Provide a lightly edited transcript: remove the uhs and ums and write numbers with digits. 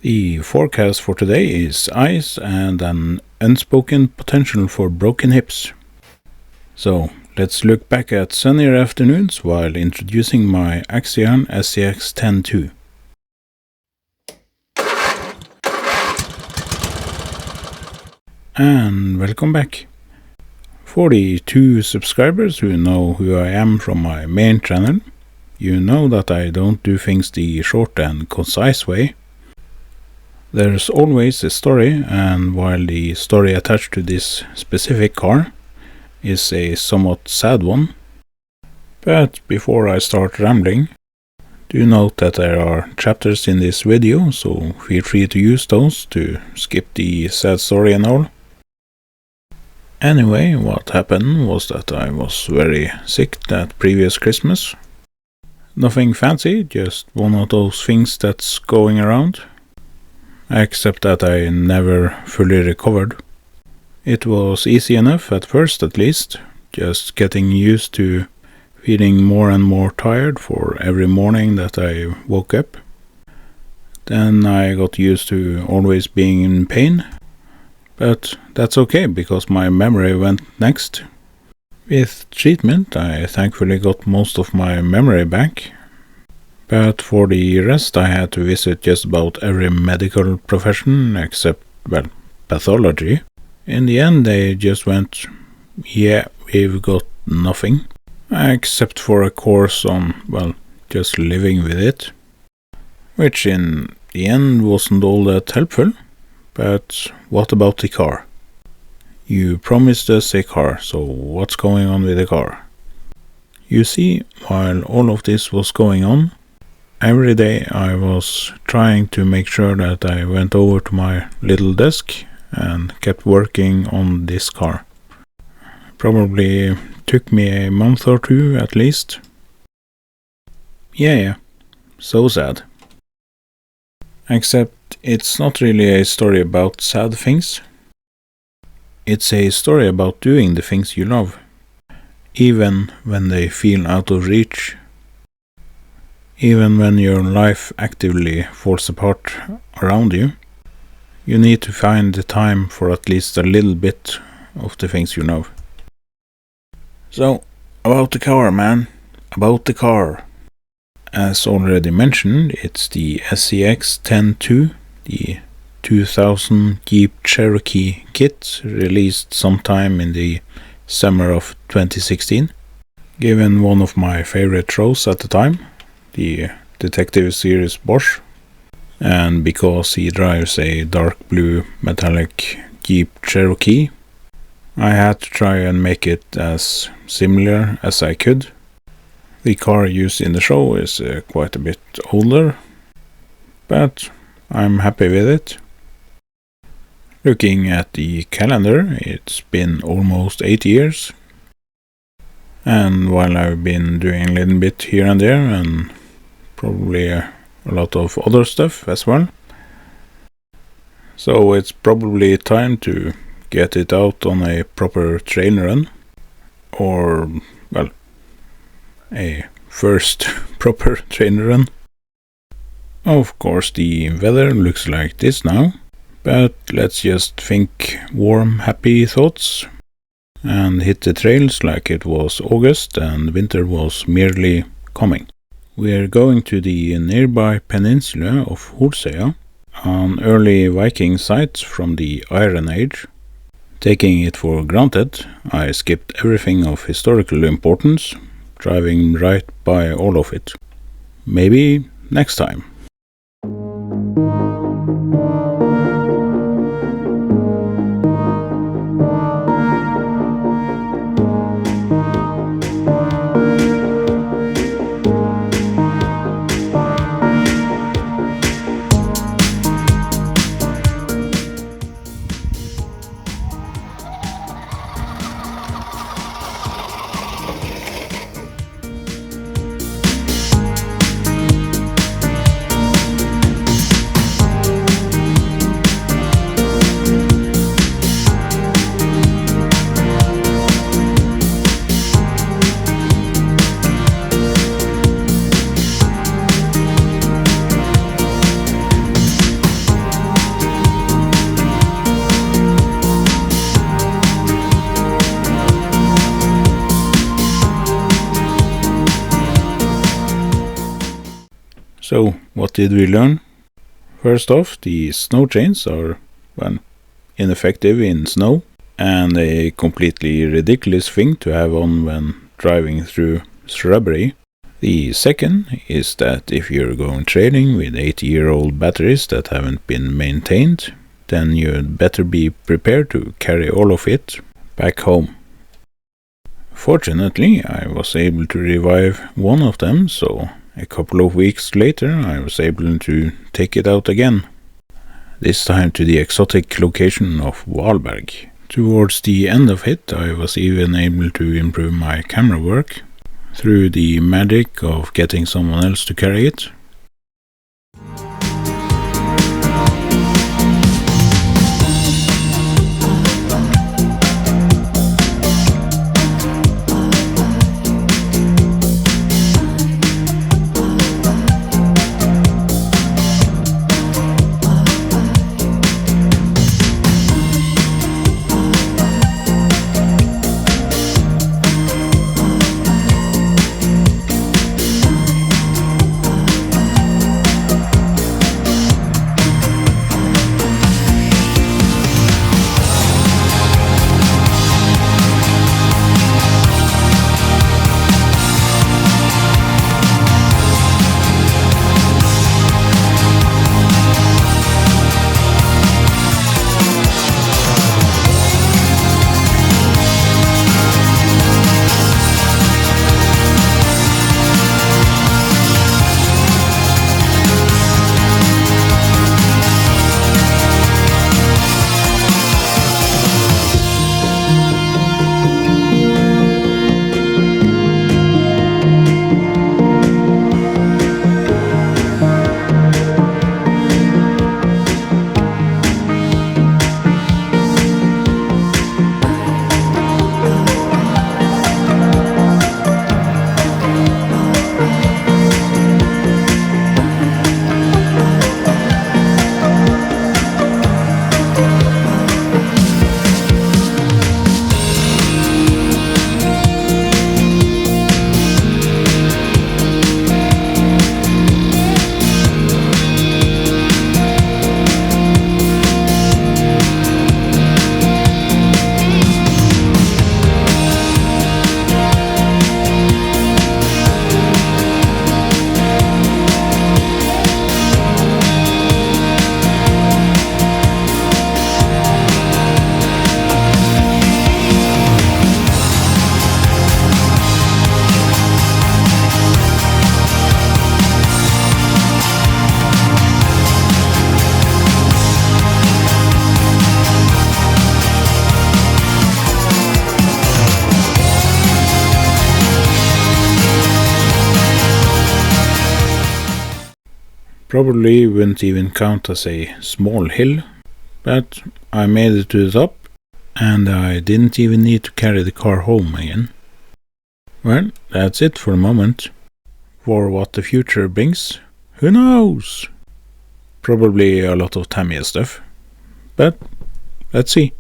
The forecast for today is ice and an unspoken potential for broken hips. So, let's look back at sunnier afternoons while introducing my Axion SCX10-2. And welcome back. For the 2 subscribers who know who I am from my main channel, you know that I don't do things the short and concise way. There's always a story, and while the story attached to this specific car is a somewhat sad one. But before I start rambling, do note that there are chapters in this video, so feel free to use those to skip the sad story and all. Anyway, what happened was that I was very sick that previous Christmas. Nothing fancy, just one of those things that's going around. Except that I never fully recovered. It was easy enough at first at least, just getting used to feeling more and more tired for every morning that I woke up. Then I got used to always being in pain. But that's okay, because my memory went next. With treatment, I thankfully got most of my memory back. But for the rest, I had to visit just about every medical profession except, pathology. In the end, they just went, yeah, we've got nothing. Except for a course on, just living with it. Which in the end wasn't all that helpful. But what about the car? You promised us a car, so what's going on with the car? You see, while all of this was going on, every day I was trying to make sure that I went over to my little desk and kept working on this car. Probably took me a month or 2 at least. Yeah, so sad. Except it's not really a story about sad things. It's a story about doing the things you love, even when they feel out of reach. Even when your life actively falls apart around you, you need to find the time for at least a little bit of the things you love. So, about the car, man. About the car. As already mentioned, it's the SCX10-2, the 2000 Jeep Cherokee kit, released sometime in the summer of 2016. Given one of my favorite shows at the time, the detective series Bosch, and because he drives a dark blue metallic Jeep Cherokee, I had to try and make it as similar as I could. The car used in the show is quite a bit older, but I'm happy with it. Looking at the calendar, it's been almost 8 years, and while I've been doing a little bit here and there, and probably a lot of other stuff as well, so it's probably time to get it out on a proper trail run, or, a first proper trail run. Of course, the weather looks like this now, but let's just think warm, happy thoughts and hit the trails like it was August and winter was merely coming. We're going to the nearby peninsula of Holsøya, an early Viking site from the Iron Age. Taking it for granted, I skipped everything of historical importance, driving right by all of it. Maybe next time. So, what did we learn? First off, the snow chains are, well, ineffective in snow, and a completely ridiculous thing to have on when driving through shrubbery. The second is that if you're going trading with 80-year-old batteries that haven't been maintained, then you'd better be prepared to carry all of it back home. Fortunately, I was able to revive one of them, so a couple of weeks later I was able to take it out again. This time to the exotic location of Walberg. Towards the end of it, I was even able to improve my camera work through the magic of getting someone else to carry it. Probably wouldn't even count as a small hill, but I made it to the top, and I didn't even need to carry the car home again. Well, that's it for the moment. For what the future brings, who knows? Probably a lot of Tamiya stuff, but let's see.